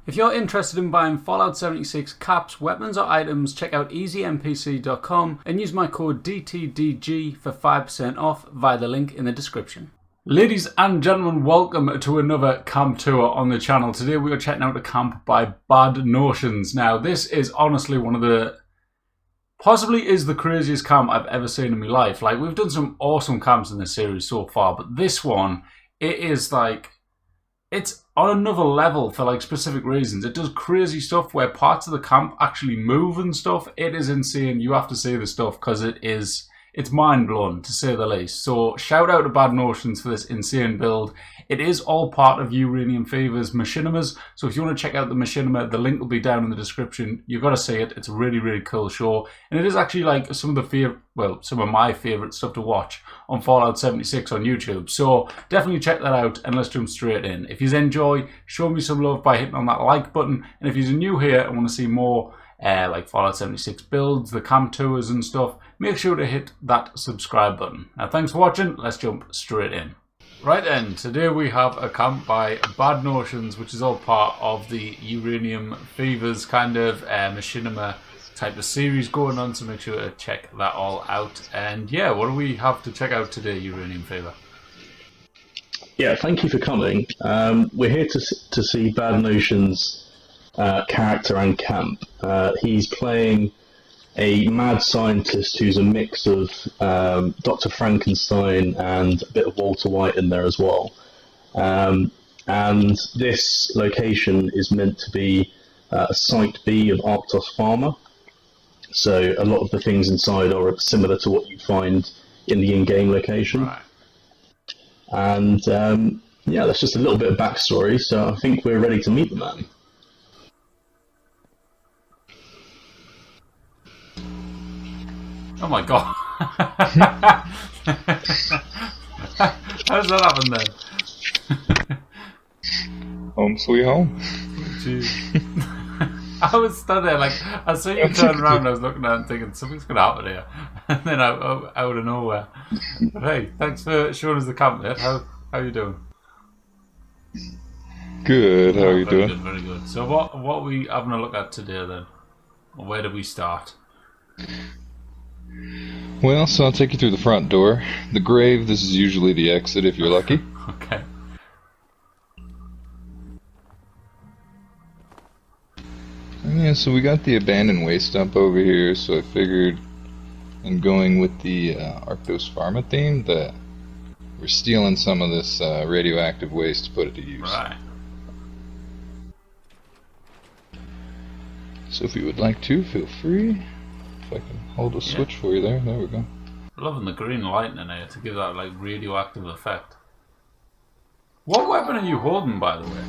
If you're interested in buying Fallout 76 caps, weapons or items, check out easynpc.com and use my code DTDG for 5% off via the link in the description. Ladies and gentlemen, welcome to another camp tour on the channel. Today we are checking out a camp by Bad Notions. Now this is honestly one of the, possibly is the craziest camp I've ever seen in my life. Like, we've done some awesome camps in this series so far, but this one, it is like, it's on another level for like specific reasons. It does crazy stuff where parts of the camp actually move and stuff. It is insane. You have to see the stuff because it's mind blowing to say the least. So shout out to Bad Notions for this insane build. It is all part of Uranium Fever's machinimas. So if you want to check out the machinima, the link will be down in the description. You've got to see it. It's a really, really cool show. And it is actually like some of my favorite stuff to watch on Fallout 76 on YouTube. So definitely check that out and let's jump straight in. If you enjoy, show me some love by hitting on that like button. And if you're new here and want to see more like Fallout 76 builds, the camp tours and stuff, make sure to hit that subscribe button. Now thanks for watching. Let's jump straight in. Right then, today we have a camp by Bad Notions, which is all part of the Uranium Fevers kind of machinima type of series going on, so make sure to check that all out. And yeah, what do we have to check out today, Uranium Fever? Yeah, thank you for coming. We're here to see Bad Notions' character and camp. He's playing a mad scientist who's a mix of Dr. Frankenstein and a bit of Walter White in there as well. And this location is meant to be Site B of Arctos Pharma. So a lot of the things inside are similar to what you find in the in-game location. Right. And yeah, that's just a little bit of backstory, so I think we're ready to meet the man. Oh my god. How does that happen then? Home sweet home. Jeez. I was stood there like, I saw you turn around and I was looking at it and thinking something's going to happen here. And then out of nowhere. But hey, thanks for showing us the camp, mate. How you doing? Good, how are you doing? Good, very good. So what are we having a look at today then? Where do we start? Well, so I'll take you through the front door. The grave, this is usually the exit if you're lucky. Okay. Yeah, so we got the abandoned waste dump over here, so I figured, and going with the Arctos Pharma theme, that we're stealing some of this radioactive waste to put it to use. Right. So if you would like to, feel free. If I can hold a switch for you there. There we go. Loving the green lighting in here to give that like radioactive effect. What weapon are you holding, by the way?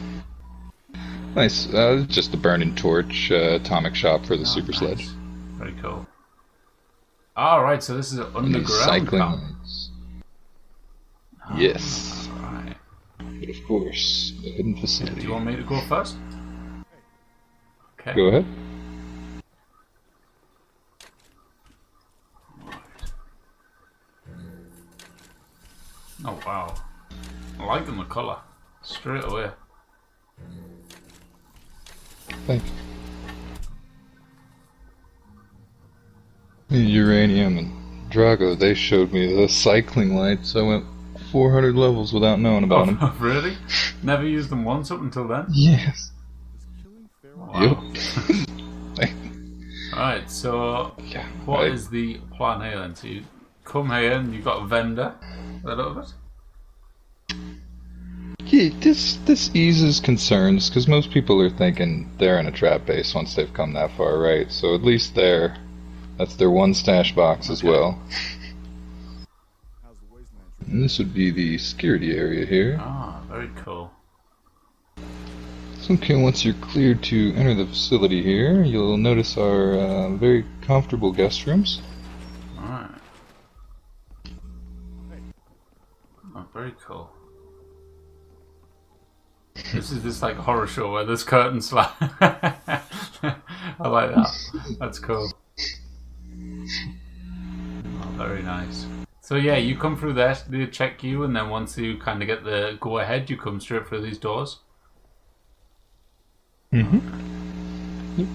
Nice. Just a burning torch, atomic shop for the super nice. sledge. Very cool. Alright, so this is an underground camp. Lights. Yes. Alright. But of course, a hidden facility. Do you want me to go first? Okay. Go ahead. Oh wow. I like the colour. Straight away. Thank you. Uranium and Drago, they showed me the cycling lights. I went 400 levels without knowing about them. Really? Never used them once up until then? Yes. Wow. Yep. Alright, so Yeah, what right. is the plan here then? So you come here and you've got a vendor, a little bit? Yeah, this eases concerns, because most people are thinking they're in a trap base once they've come that far, right? So at least that's their one stash box as well. And this would be the security area here. Ah, very cool. So okay, once you're cleared to enter the facility here, you'll notice our very comfortable guest rooms. Alright. Oh, very cool. This is just like a horror show where there's curtains slide. I like that. That's cool. Oh, very nice. So yeah, you come through there, they check you, and then once you kind of get the go ahead, you come straight through these doors. Mm-hmm. Yep.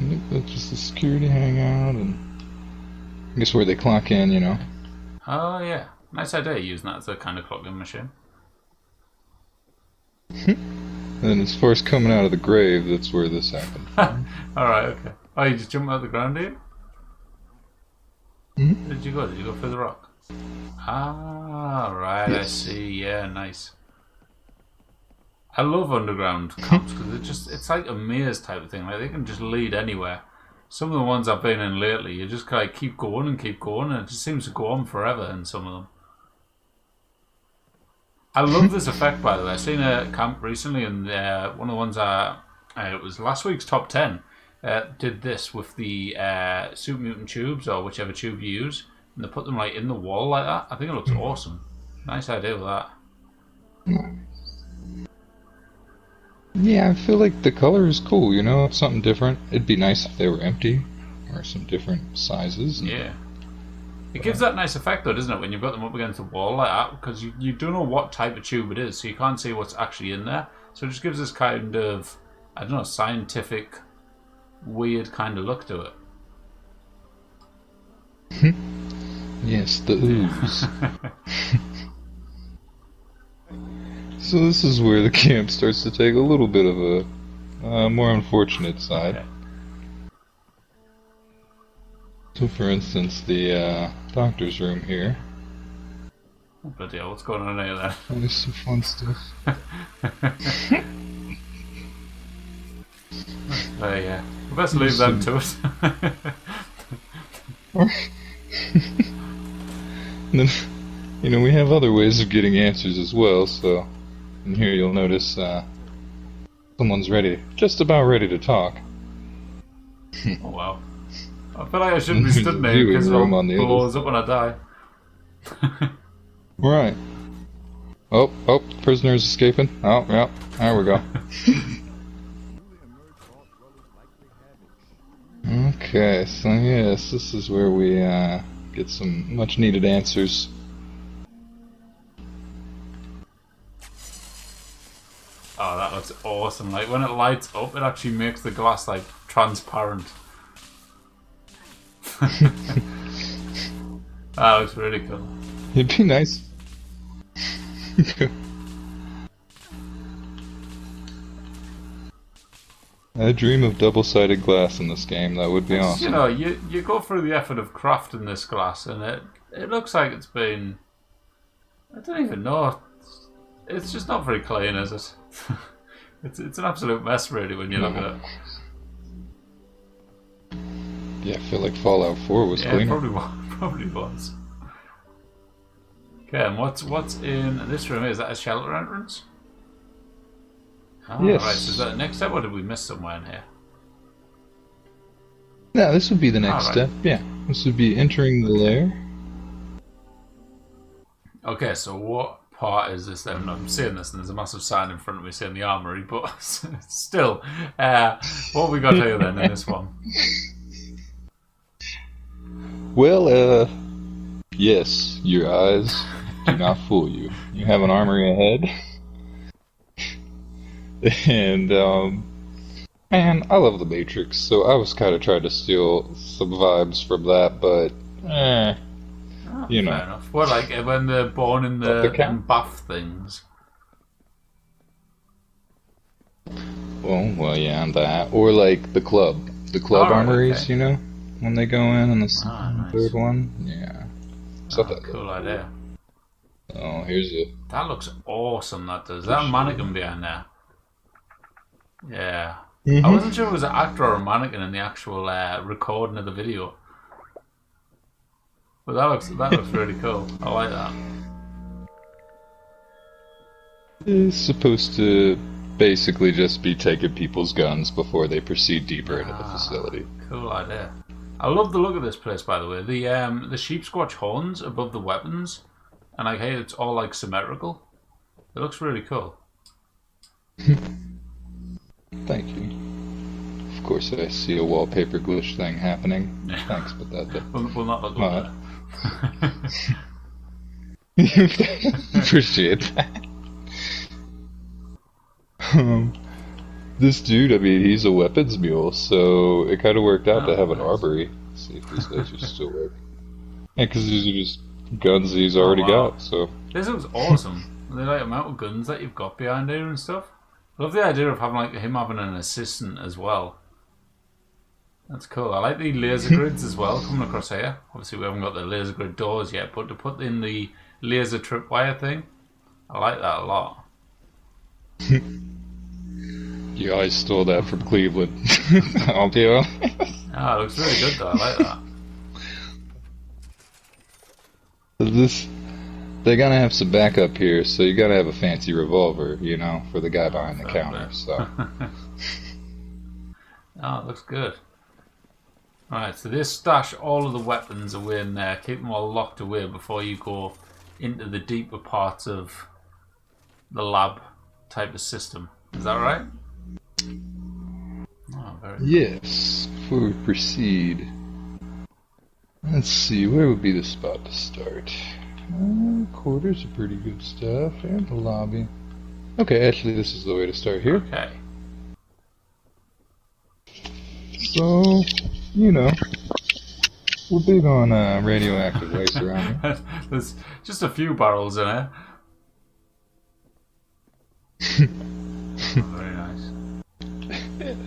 Yep, that's just a security hangout, and I guess where they clock in, you know. Oh, yeah. Nice idea using that as a kind of clock-in machine. And as far as coming out of the grave, that's where this happened. Alright, okay. Oh, you just jumped out of the ground, did you? Mm-hmm. Where did you go? Did you go through the rock? Ah, right, yes. I see. Yeah, nice. I love underground camps because it's like a maze type of thing. Like, they can just lead anywhere. Some of the ones I've been in lately, you just kind of keep going, and it just seems to go on forever in some of them. I love this effect, by the way. I seen a camp recently, and one of the ones it was last week's top 10. Did this with the Super Mutant tubes, or whichever tube you use, and they put them like in the wall like that. I think it looks awesome. Nice idea with that. Yeah, I feel like the color is cool, you know? It's something different. It'd be nice if they were empty, or some different sizes. Yeah. It gives that nice effect though, doesn't it, when you've got them up against the wall like that, because you don't know what type of tube it is, so you can't see what's actually in there. So it just gives this kind of, I don't know, scientific, weird kind of look to it. Yes, the ooze. So this is where the camp starts to take a little bit of a more unfortunate side. Okay. So for instance, the doctor's room here. Oh, bloody hell, what's going on here then? Oh, there's some fun stuff. Yeah. We best leave them to it. And then, you know, we have other ways of getting answers as well, so... And here you'll notice someone's just about ready to talk. Oh wow. I feel like I shouldn't be stood there because it all blows up when I die. Right. Oh, the prisoner's escaping. Oh, yeah, there we go. Okay, so yes, this is where we get some much needed answers. Oh, that looks awesome. Like, when it lights up, it actually makes the glass, like, transparent. That looks really cool. It'd be nice. I dream of double-sided glass in this game. That would be awesome. You know, you go through the effort of crafting this glass, and it looks like it's been... I don't even know. It's just not very clean, is it? It's an absolute mess, really, when you look at it. Yeah, I feel like Fallout 4 was cleaner. Probably was. Okay, and what's in this room? Is that a shelter entrance? Oh, yes. Right, so is that the next step, or did we miss somewhere in here? No, this would be the next step. Yeah, this would be entering the lair. Okay, so what part is this then? I'm seeing this, and there's a massive sign in front of me saying the Armory, but still, what have we got here then in this one? Well, yes, your eyes do not fool you. You have an armory ahead. And, man, I love the Matrix, so I was kind of trying to steal some vibes from that, but, you know. Fair enough. What, like when they're born in the bath things? Well, yeah, and that. Or, like, the club. The club armories, okay. You know? When they go in the nice. Third one. Yeah. Cool idea. Oh, here's a... That looks awesome, that does. Is that a mannequin behind there? Yeah. Mm-hmm. I wasn't sure if it was an actor or a mannequin in the actual recording of the video. But that looks really cool. I like that. It's supposed to basically just be taking people's guns before they proceed deeper into the facility. Cool idea. I love the look of this place, by the way. The sheep squatch horns above the weapons, and like, hey, it's all like symmetrical. It looks really cool. Thank you. Of course, I see a wallpaper glitch thing happening. Yeah. Thanks, but that. We'll not look at that. Appreciate that. This dude, I mean, he's a weapons mule, so it kind of worked out to have an armory. Let's see if these guys are still working. Yeah, because these are just guns he's already got, so... This looks awesome. The like, amount of guns that you've got behind here and stuff. I love the idea of having like him having an assistant as well. That's cool. I like the laser grids as well coming across here. Obviously we haven't got the laser grid doors yet, but to put in the laser tripwire thing, I like that a lot. Yeah, I stole that from Cleveland. I'll be honest. Ah, it looks really good though, I like that. They're gonna have some backup here, so you gotta have a fancy revolver, you know, for the guy behind the counter, so. Oh, it looks good. Alright, so this stash all of the weapons away in there, keep them all locked away before you go into the deeper parts of the lab type of system. Is that right? Oh, very yes, before we proceed, let's see, where would be the spot to start? Quarters are pretty good stuff, and the lobby. Okay, actually this is the way to start here. Okay. So, you know, we're big on radioactive waste around here. There's just a few barrels in there. Very nice.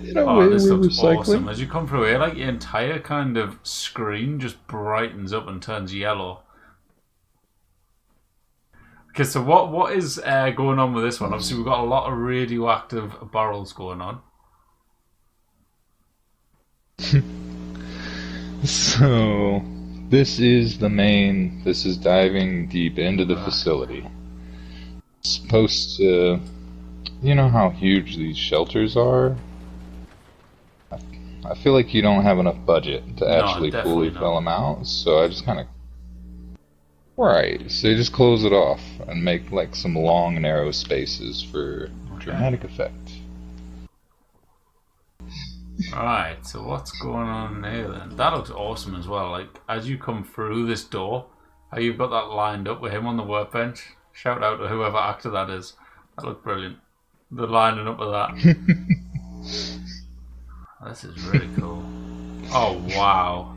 You know, Oh, this looks recycling. awesome. As you come through here, like your entire kind of screen just brightens up and turns yellow. Okay, so what is going on with this one? Obviously, we've got a lot of radioactive barrels going on. So, this is diving deep into the facility. It's supposed to, you know how huge these shelters are? I feel like you don't have enough budget to actually fully fill them out, so I just kind of... Right, so you just close it off and make like some long, narrow spaces for dramatic effect. Alright, so what's going on here then? That looks awesome as well. Like, as you come through this door, how you've got that lined up with him on the workbench. Shout out to whoever actor that is. That looks brilliant. The lining up of that. This is really cool. Oh, wow.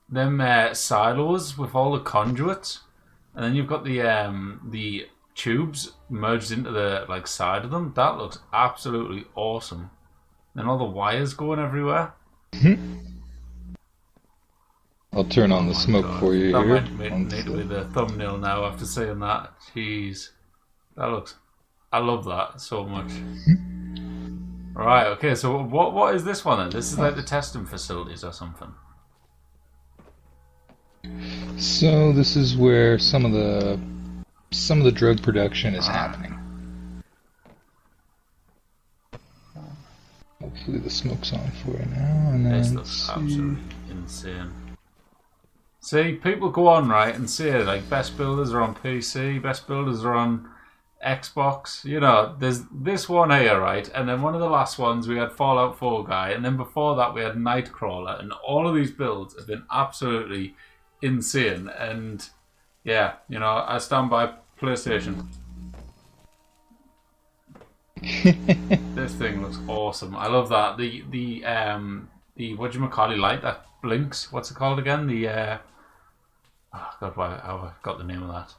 Them silos with all the conduits. And then you've got the tubes merged into the like side of them. That looks absolutely awesome. And all the wires going everywhere. I'll turn on the smoke for you that here. That might need to be the thumbnail now after saying that. Jeez. That looks... I love that so much. Right, okay, so what is this one then? This is like the testing facilities or something. So this is where some of the drug production is happening. Hopefully the smoke's on for you now, and then this looks absolutely insane. See, people go on, right, and say, like, best builders are on PC, best builders are on Xbox. You know, there's this one here, right, and then one of the last ones we had Fallout 4 guy, and then before that we had Nightcrawler, and all of these builds have been absolutely insane, and yeah, you know, I stand by PlayStation. This thing looks awesome. I love that. The whatchamacallit light that blinks. What's it called again? The oh god, I got the name of that.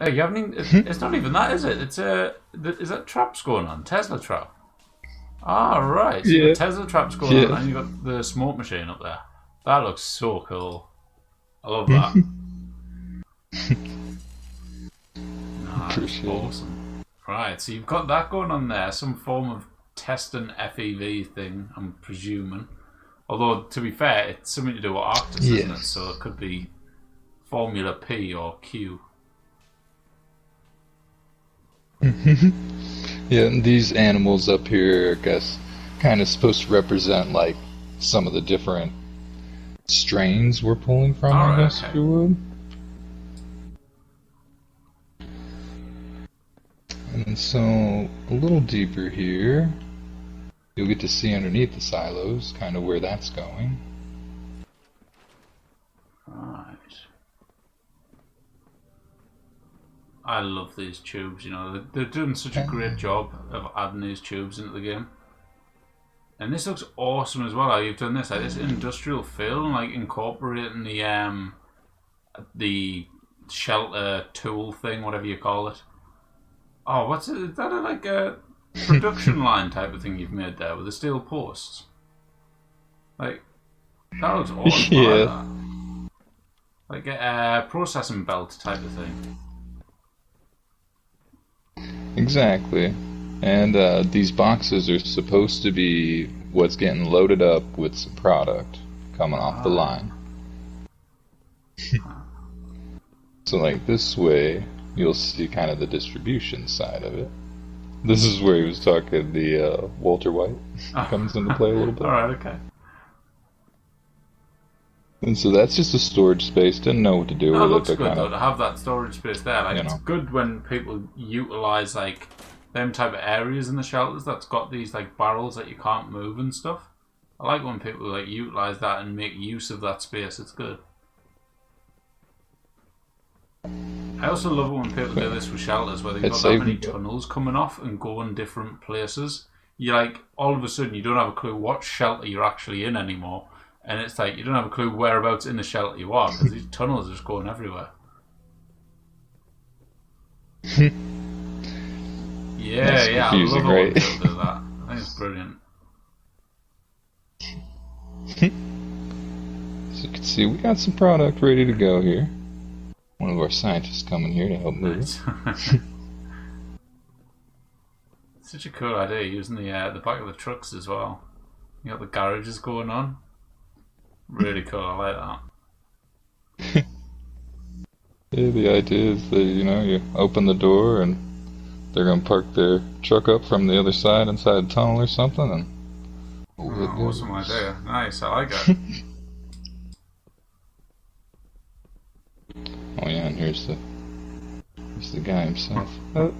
Hey, you haven't even, it's not even that, is it? It's is that traps going on? Tesla trap. Ah, right. So yeah. the Tesla trap's going on, and you got the smoke machine up there. That looks so cool. I love that. That's awesome. Right, so you've got that going on there, some form of testing FEV thing, I'm presuming. Although, to be fair, it's something to do with Arctis, isn't it? So it could be Formula P or Q. Yeah, and these animals up here, I guess, kind of supposed to represent, like, some of the different strains we're pulling from, I guess, if you would. And so, a little deeper here, you'll get to see underneath the silos, kind of where that's going. Right. I love these tubes, you know. They're doing such a great job of adding these tubes into the game. And this looks awesome as well, how you've done this. Like this industrial feel, like incorporating the shelter tool thing, whatever you call it. Oh, what's it? Is that like a production line type of thing you've made there with the steel posts? Like, that looks awesome. Yeah. I like that. Like a processing belt type of thing. Exactly. And these boxes are supposed to be what's getting loaded up with some product coming off the line. So like this way, you'll see kind of the distribution side of it. This is where he was talking, the Walter White comes into play a little bit. Alright, okay. And so that's just a storage space. Didn't know what to do No, it with it. looks But good kind though, of, to have that storage space there. Like, you it's know. good when people utilise like them type of areas in the shelters that's got these like barrels that you can't move and stuff. I like when people like utilise that and make use of that space. It's good. I also love it when people do this with shelters where they've got that many tunnels coming off and going different places. You like all of a sudden you don't have a clue what shelter you're actually in anymore, and it's like you don't have a clue whereabouts in the shelter you are because these tunnels are just going everywhere. Yeah, I love it when people do that. I think it's brilliant. So you can see we got some product ready to go here. One of our scientists coming here to help move it. Such a cool idea using the back of the trucks as well. You got the garages going on. Really cool. I like that. Yeah, the idea is that you open the door and they're gonna park their truck up from the other side inside a tunnel or something, and awesome idea. Nice. I like it. Oh yeah, and here's the guy himself. Oh.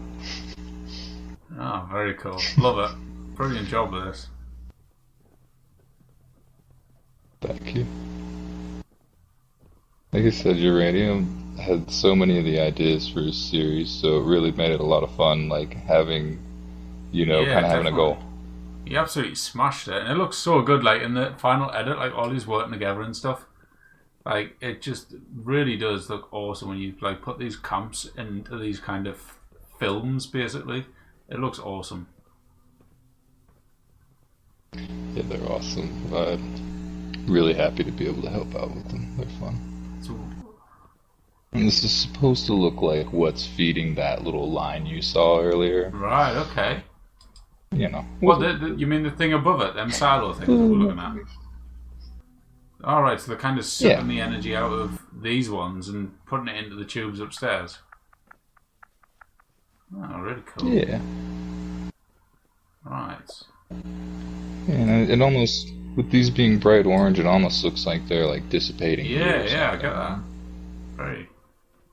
Oh, very cool. Love it. Brilliant job with this. Thank you. Like I said, Uranium had so many of the ideas for his series, so it really made it a lot of fun, like having, kind of having a goal. He absolutely smashed it, and it looks so good, like in the final edit, like all these working together and stuff. Like, it just really does look awesome when you like put these camps into these kind of films, basically. It looks awesome. Yeah, they're awesome. I'm really happy to be able to help out with them. They're fun. And this is supposed to look like what's feeding that little line you saw earlier. Right, okay. Well, you mean the thing above it? Them silo things that we're looking at? Alright, so they're kind of sucking the energy out of these ones and putting it into the tubes upstairs. Oh, really cool. Yeah. Right. And it almost, with these being bright orange, it almost looks like they're like dissipating. Yeah, I get that. Very,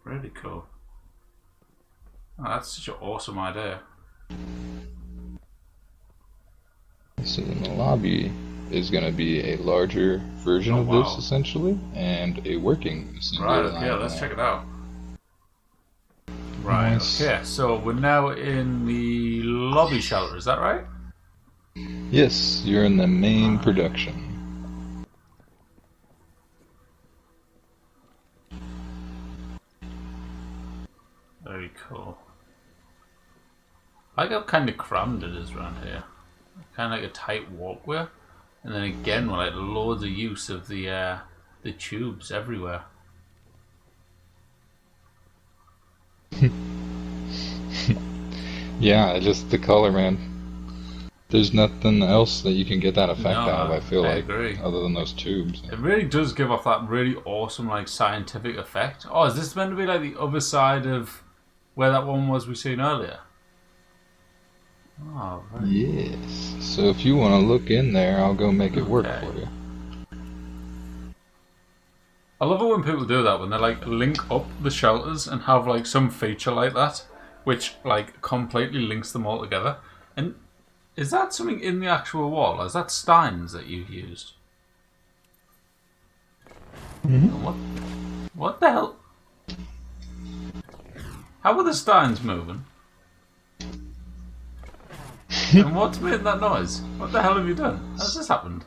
really cool. Oh, that's such an awesome idea. So then the lobby is going to be a larger version of this, essentially, and a working assembly line. Right, okay, let's check it out. Right, Nice. Okay, so we're now in the lobby shelter, is that right? Yes, you're in the main production. Very cool. I like how kind of crammed it is around here. Kind of like a tight walkway. And then again, with like loads of use of the tubes everywhere. Yeah, just the color, man. There's nothing else that you can get that effect out of, I feel like, agree. other than those tubes. It really does give off that really awesome, like, scientific effect. Oh, is this meant to be like the other side of where that one was we seen earlier? Oh, very Yes. So if you want to look in there, I'll go make it work for you. I love it when people do that, when they like link up the shelters and have like some feature like that, which like completely links them all together. And is that something in the actual wall? Is that Steins that you've used? Mm-hmm. What the hell? How are the steins moving? And what's made that noise? What the hell have you done? How's this happened?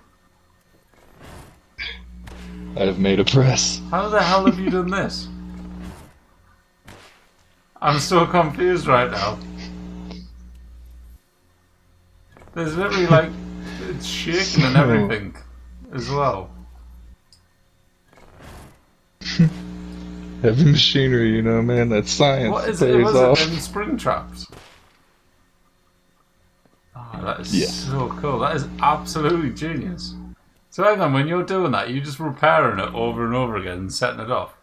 I have made a press. How the hell have you done this? I'm so confused right now. There's literally like, it's shaking and everything as well. Heavy machinery, you know, man, that's science. What is it? Was it them spring traps? Oh, that is so cool. That is absolutely genius. So hang on, when you're doing that, you're just repairing it over and over again and setting it off.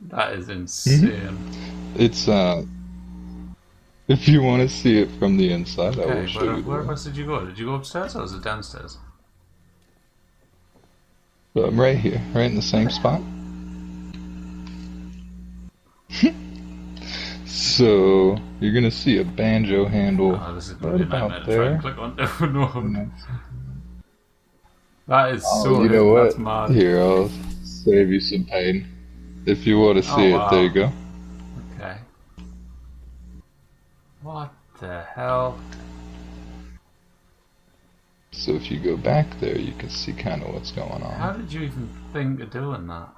That is insane. It's, if you want to see it from the inside, I will show you. Where else did you go? Did you go upstairs or was it downstairs? I'm right here, right in the same spot. So, you're gonna see a banjo handle right about there. Click on. No. That is so you know what? That's mad. Here, I'll save you some pain. If you want to see it, there you go. Okay. What the hell? So if you go back there, you can see kind of what's going on. How did you even think of doing that?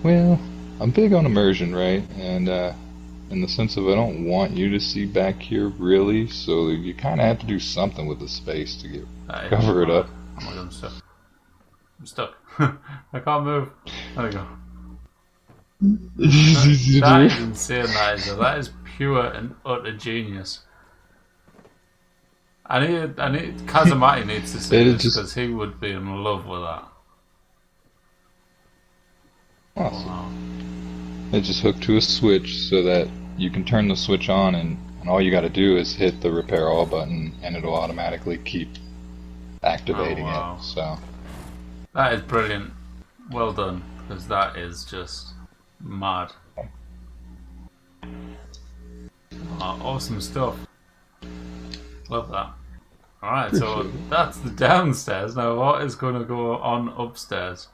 Well, I'm big on immersion, right? And in the sense of I don't want you to see back here really, so you kind of have to do something with the space to cover it up. Oh my god, I'm stuck. I'm stuck. I can't move. There we go. That is insane, that is pure and utter genius. Kazamati needs to see this because he would be in love with that. Awesome. Wow. It just hooked to a switch so that you can turn the switch on and all you got to do is hit the repair all button and it'll automatically keep activating it. So that is brilliant. Well done, because that is just mad. Awesome stuff. Love that. Alright, so that's the downstairs. Now what is going to go on upstairs?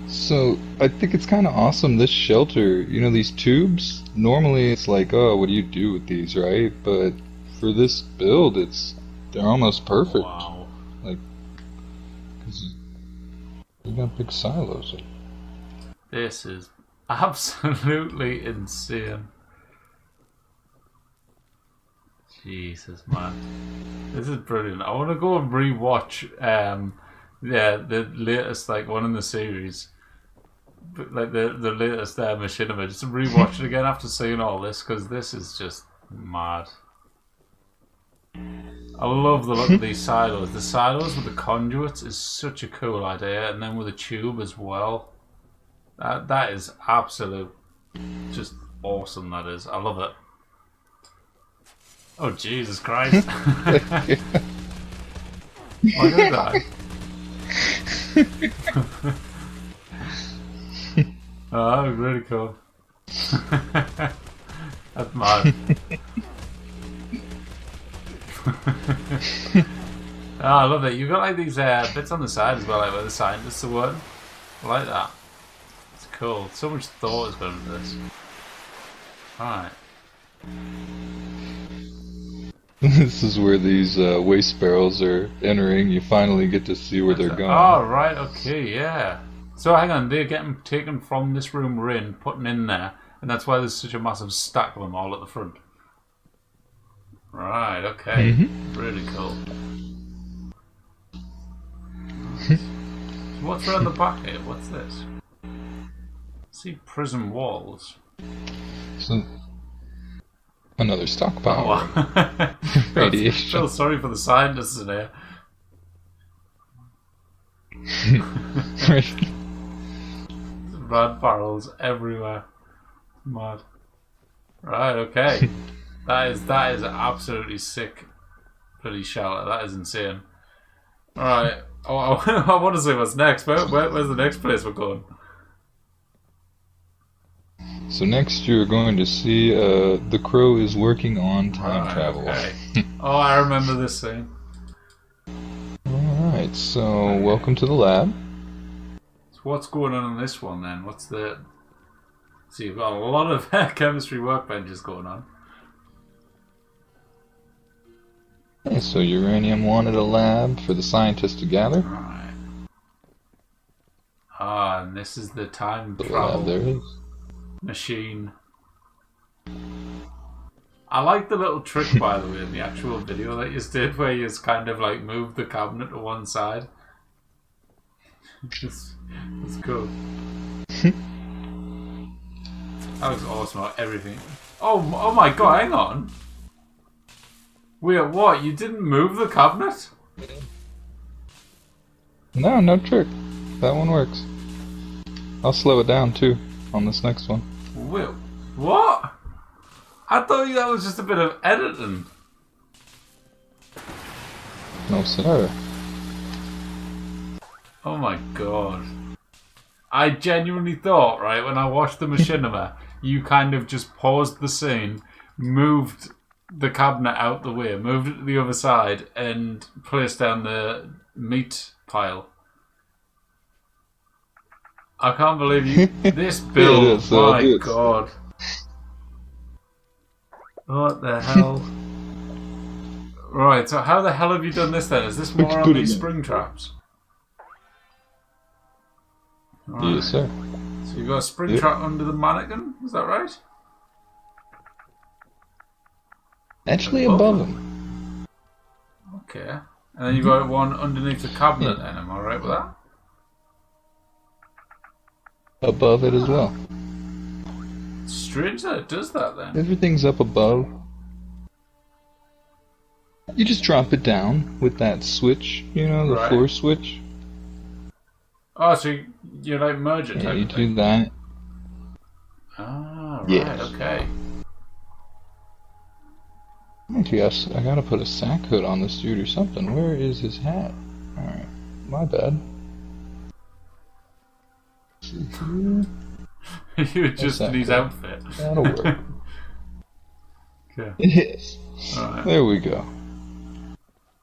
So, I think it's kind of awesome, this shelter, you know, these tubes, normally it's like, oh, what do you do with these, right? But for this build, they're almost perfect. Wow. Like, because you got big silos. This is absolutely insane. Jesus, man. This is brilliant. I want to go and rewatch the latest one in the series, like the latest Machinima, just to rewatch it again after seeing all this, because this is just mad. I love the look of these silos. The silos with the conduits is such a cool idea, and then with a tube as well. That is absolute, just awesome. That is. I love it. Oh Jesus Christ! Look at that. Oh, that was really cool. That's mad. Oh, I love it. You've got like these bits on the side as well, like where the scientists are working. I like that. It's cool. So much thought has gone into this. Alright. This is where these waste barrels are entering. You finally get to see where they're going. Oh, right, okay, yeah. So hang on, they're getting taken from this room we're in, putting in there, and that's why there's such a massive stack of them all at the front. Right, okay. Really cool. So what's around the back here? What's this? I see prison walls. So, another stockpile. Oh, wow. Radiation. I feel sorry for the scientists in here. Rad barrels everywhere. Mad. Right, okay. That is absolutely sick. Pretty shallow. That is insane. Alright. Oh, I want to see what's next. Where's the next place we're going? So next you're going to see the Crow is working on time travel. Okay. Oh, I remember this scene. Alright, Alright, so welcome to the lab. So what's going on in this one then? What's the... So you've got a lot of chemistry workbenches going on. Okay, so uranium wanted a lab for the scientists to gather. Right. Ah, and this is the time The travel lab there is. machine. I like the little trick, by the way, in the actual video that you did, where you just kind of like moved the cabinet to one side. It's cool. That was awesome. Everything. Oh my god! Hang on. Wait, what? You didn't move the cabinet? No, no trick. That one works. I'll slow it down too on this next one. Wait, what? I thought that was just a bit of editing. No, sir. Oh my god. I genuinely thought, right, when I watched the machinima, you kind of just paused the scene, moved the cabinet out the way, moved it to the other side, and placed down the meat pile. I can't believe you... This build, my god. What the hell? Right, so how the hell have you done this then? Is this more on these spring traps? Right. Yes, sir. So you've got a spring trap under the mannequin, is that right? Actually above him. Okay. And then you've got one underneath the cabinet then, am I right with that? Above it as well. Strange that it does that then. Everything's up above. You just drop it down with that switch, you know, the floor switch. Oh, so you like merge it? Yeah, you do that. Ah, right, yes. Okay. Actually, I gotta put a sack hood on this dude or something. Where is his hat? Alright, my bad. You adjusted his outfit. That'll work. Okay. Yes. Alright. There we go.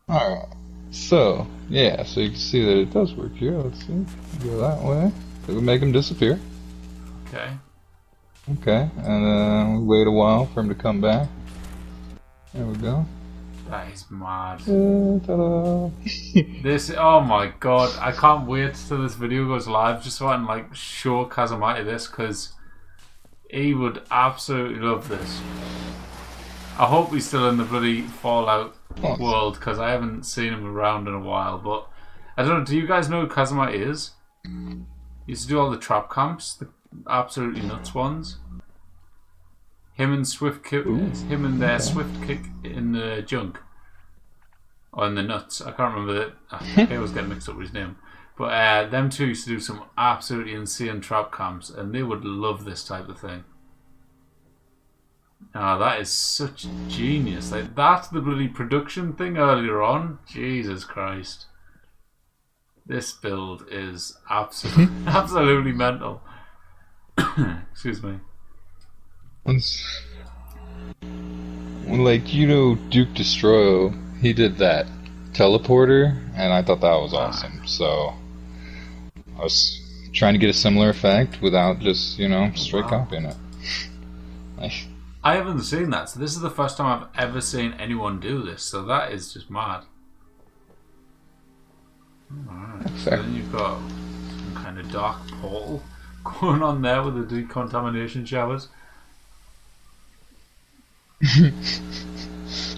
Alright. So, yeah, so you can see that it does work here. Let's see. Go that way. It would make him disappear. Okay. Okay, and then we wait a while for him to come back. There we go. That is mad. Ta-da. This, oh my god, I can't wait till this video goes live just so I can like show Kazamati this, because he would absolutely love this. I hope he's still in the bloody Fallout world, because I haven't seen him around in a while, but I don't know, do you guys know who Kazamati is? He used to do all the trap camps, the absolutely nuts ones. Him and Swift Kick, Swift Kick in the junk. Or in the nuts. I can't remember I was getting mixed up with his name. But them two used to do some absolutely insane trap camps, and they would love this type of thing. Ah, that is such genius. Like that's the bloody production thing earlier on. Jesus Christ. This build is absolutely mental. Excuse me. Like, you know, Duke Destroyo, he did that teleporter, and I thought that was awesome. So I was trying to get a similar effect without just, you know, straight copying it. I haven't seen that, so this is the first time I've ever seen anyone do this, so that is just mad. Alright, so then you've got some kind of dark portal going on there with the decontamination showers.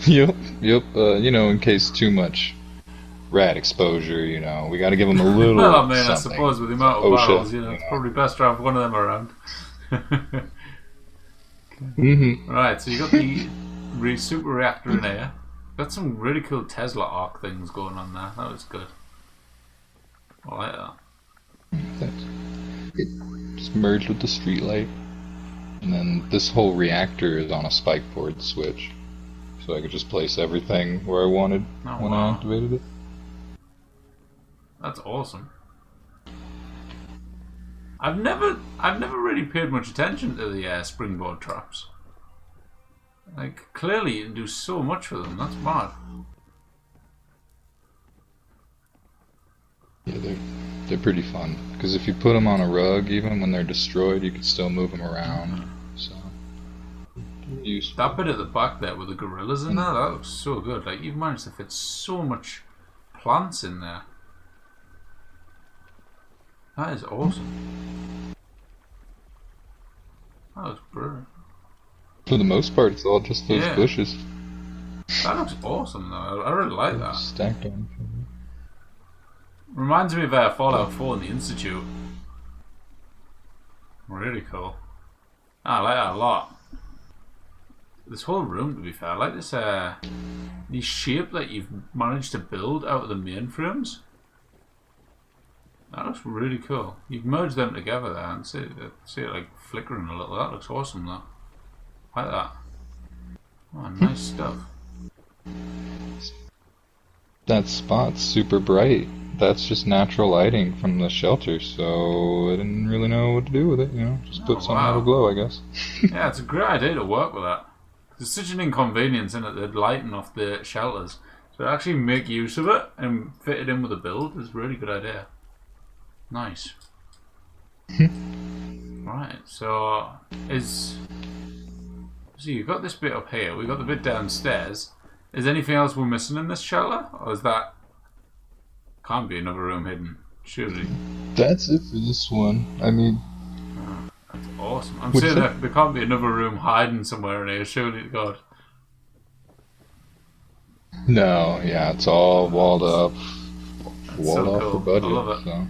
Yep. You know, in case too much rat exposure, you know, we got to give them a little. Well, I mean, something. I suppose with the amount of barrels, you know, it's probably best to have one of them around. Right, so you got the super reactor in here. Got some really cool Tesla arc things going on there. That was good. I like that. It's merged with the street light. And then this whole reactor is on a spike board switch. So I could just place everything where I wanted when I activated it. That's awesome. I've never really paid much attention to the springboard traps. Like, clearly you can do so much with them. That's mad. Yeah, they're pretty fun. Because if you put them on a rug, even when they're destroyed, you can still move them around. So, useful. That bit at the back there with the gorillas in there, that looks so good. Like, you've managed to fit so much plants in there. That is awesome. That looks brilliant. For the most part, it's all just those bushes. That looks awesome, though. I really like that. Stacked on. Reminds me of Fallout 4 in the Institute. Really cool. I like that a lot. This whole room, to be fair, I like this shape that you've managed to build out of the mainframes. That looks really cool. You've merged them together there and see it like flickering a little. That looks awesome, though. I like that. Oh, nice stuff. That spot's super bright. That's just natural lighting from the shelter, so I didn't really know what to do with it, you know. Just put something that'll glow, I guess. Yeah, it's a great idea to work with that. There's such an inconvenience in it, the lighting off the shelters. So to actually make use of it and fit it in with a build is a really good idea. Nice. Right, so you've got this bit up here, we've got the bit downstairs. Is anything else we're missing in this shelter? Or is that... Can't be another room hidden, surely. That's it for this one. I mean... That's awesome. I'm saying that there can't be another room hiding somewhere in here, surely to God. No, yeah, it's all walled up. Walled off for budget. I love it. So.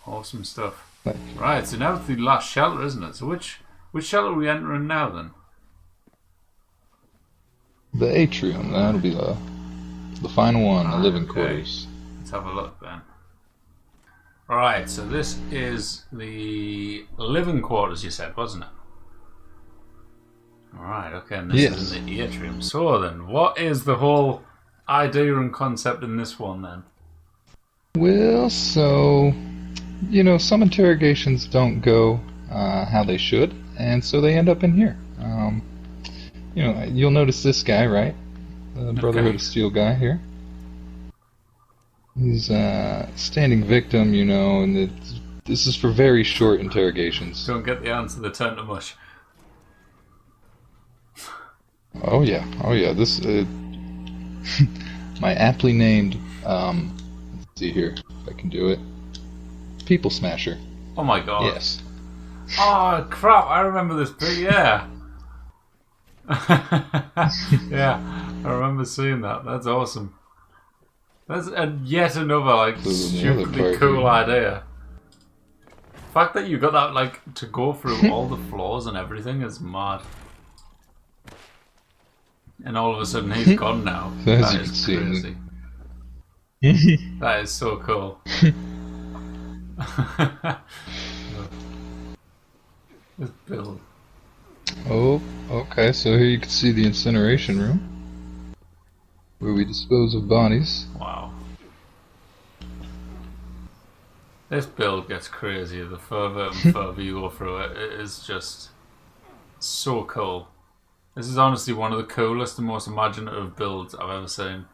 Awesome stuff. Right, so now it's the last shelter, isn't it? So which shelter are we entering now then? The atrium, that'll be the final one, the living quarters. Let's have a look then. Alright, so this is the living quarters, you said, wasn't it? Alright, okay, and this is in the atrium. So then, what is the whole idea and concept in this one then? Well, so, you know, some interrogations don't go how they should, and so they end up in here. You know, you'll notice this guy, right? The Brotherhood of Steel guy here. He's standing victim, you know, and this is for very short interrogations. Don't get the answer, they turn to mush. Oh yeah. This my aptly named. Let's see here if I can do it. People Smasher. Oh my God. Yes. Oh crap! I remember this bit. Yeah. Yeah, I remember seeing that. That's awesome. That's yet another like stupidly cool idea. The fact that you got that like to go through all the floors and everything is mad. And all of a sudden he's gone now. That is crazy. That is so cool. This build. Oh, okay, so here you can see the incineration room, where we dispose of bodies. Wow. This build gets crazier the further and further you go through it. It is just so cool. This is honestly one of the coolest and most imaginative builds I've ever seen.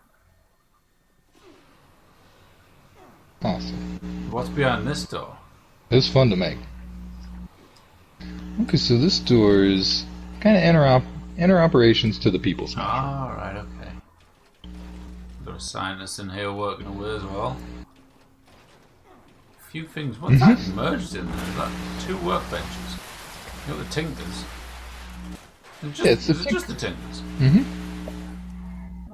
Awesome. What's behind this door? It's fun to make. Okay, so this door is kind of inter operations to the People Smasher. Ah, right, okay. Got a scientist in here working away as well. A few things. What's that merged in there? Is that two workbenches? You got the Tinkers. Is it just the Tinkers? Mm-hmm.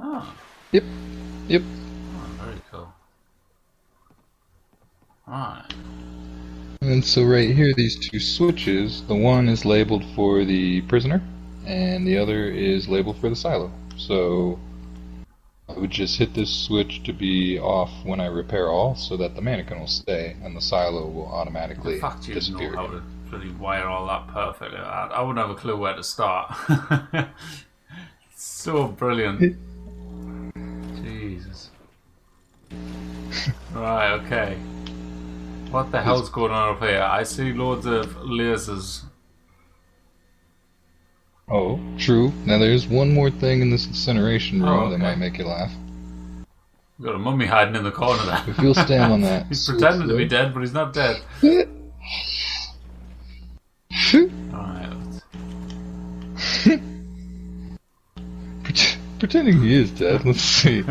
Ah. Yep. Oh, very cool. Alright. And so right here, these two switches, the one is labeled for the prisoner, and the other is labeled for the silo. So I would just hit this switch to be off when I repair all, so that the mannequin will stay, and the silo will automatically disappear. The fact you know how to really wire all that perfectly, I wouldn't have a clue where to start. So brilliant. Jesus. Right, okay. What the hell's going on up here? I see loads of lasers. Oh, true. Now there's one more thing in this incineration room that might make you laugh. We've got a mummy hiding in the corner there. If you'll stand on that. He's pretending to be dead, but he's not dead. Alright. Pretending he is dead. Let's see.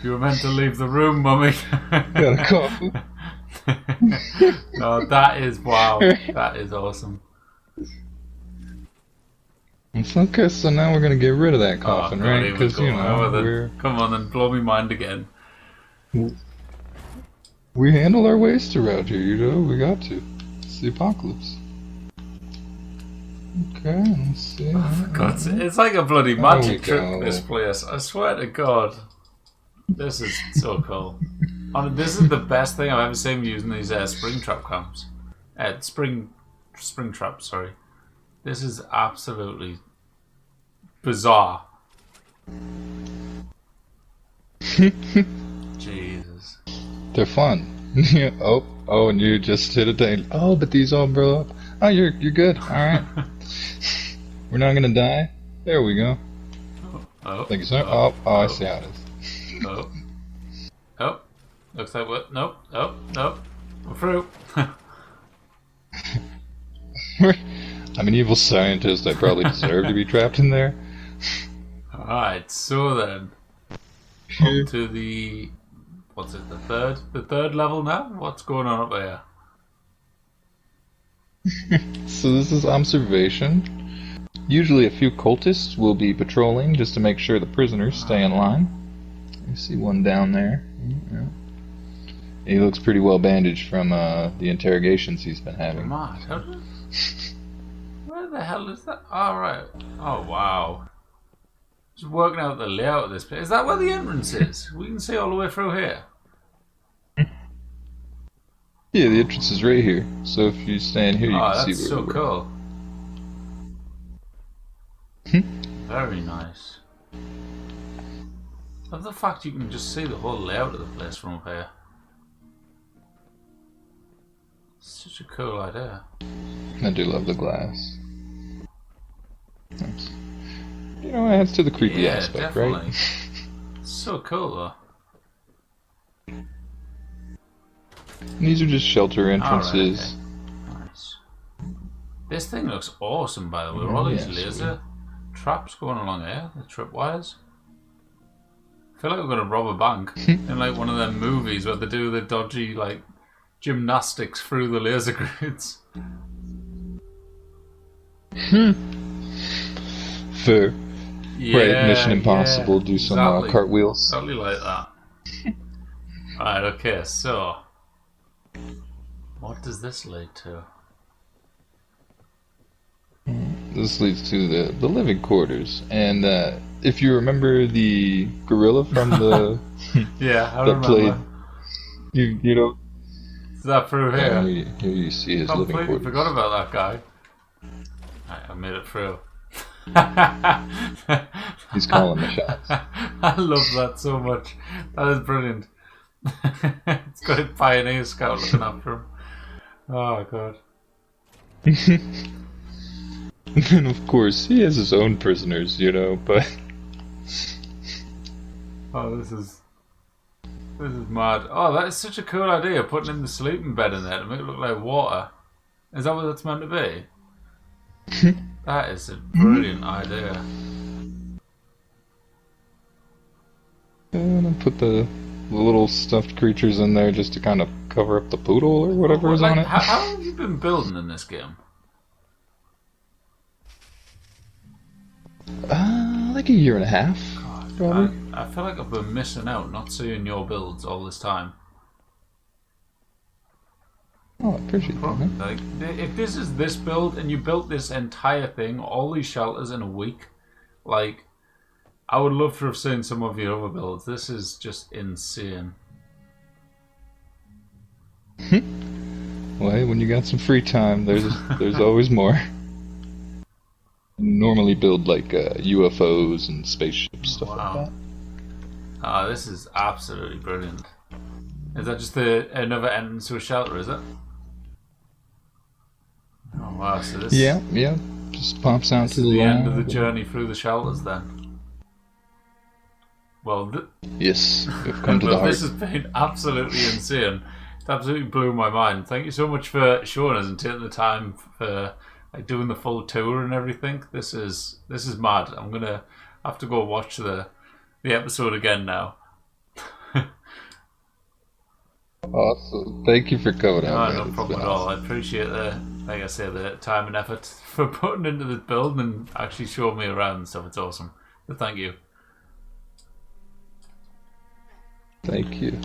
You were meant to leave the room, mummy. Got a coffee. No, that is wow. That is awesome. It's okay, so now we're gonna get rid of that coffin, God, right? Because you know we're come on and blow me mind again. we handle our waste around here. You know, we got to. It's the apocalypse. Okay, let's see. God, it's like a bloody magic trick. This place, I swear to God, this is so cool. This is the best thing I've ever seen using these spring trap camps. Spring traps. Sorry, this is absolutely bizarre. Jesus, they're fun. oh, and you just hit a thing. Oh, but these all blow up. Oh, you're good. All right. We're not gonna die. There we go. Thank you, sir. I see how it is. Oh. Looks like what? Nope. We're through. I'm an evil scientist. I probably deserve to be trapped in there. Alright, so then. Up to the... What's it, the third level now? What's going on up there? So this is observation. Usually a few cultists will be patrolling just to make sure the prisoners stay in line. You see one down there. Yeah. He looks pretty well bandaged from the interrogations he's been having. Where the hell is that? Oh, right. Oh, wow. Just working out the layout of this place. Is that where the entrance is? We can see all the way through here. Yeah, the entrance is right here. So if you stand here, you can see where that's so cool. Very nice. I love the fact you can just see the whole layout of the place from up here. Such a cool idea. I do love the glass. Nice. You know, it adds to the creepy aspect, definitely. Right? So cool, though. And these are just shelter entrances. Right, okay. Nice. This thing looks awesome, by the way. All these laser traps going along here, the tripwires. I feel like we're going to rob a bank in like one of them movies where they do the dodgy like gymnastics through the laser grids. Fair. Yeah, right, Mission Impossible, do some cartwheels. Exactly like that. Alright, okay, so what does this lead to? This leads to the living quarters, and if you remember the gorilla from the yeah, I that remember. Played, you know. Is that through here? Here you see his living quarters. Completely forgot about that guy. Right, I made it through. He's calling the shots. I love that so much. That is brilliant. It's got a Pioneer Scout looking after him. Oh god. And then of course he has his own prisoners, you know, but oh, this is mad. Oh, that is such a cool idea, putting in the sleeping bed in there to make it look like water. Is that what that's meant to be? That is a brilliant idea. And I put the little stuffed creatures in there just to kind of cover up the poodle or whatever is on it. How long have you been building in this game? Like a year and a half. God, probably. I feel like I've been missing out not seeing your builds all this time. Oh, I appreciate that, man. Like, if this is this build and you built this entire thing, all these shelters in a week, like, I would love to have seen some of your other builds. This is just insane. Well, hey, when you got some free time, there's always more. Normally build like UFOs and spaceships, stuff like that. Oh, this is absolutely brilliant. Is that just another entrance to a shelter, is it? Oh wow, so this... Yeah, just pops out to the end of the lab. journey through the shelters then. Well, Yes, we've come to the well, heart. this has been absolutely insane. It absolutely blew my mind. Thank you so much for showing us and taking the time for doing the full tour and everything. This is mad. I'm gonna have to go watch the episode again now. Awesome. Thank you for coming out, man. No It's problem been at all. awesome. I appreciate like I say, the time and effort for putting into this build and actually showing me around and stuff. It's awesome. So thank you. Thank you.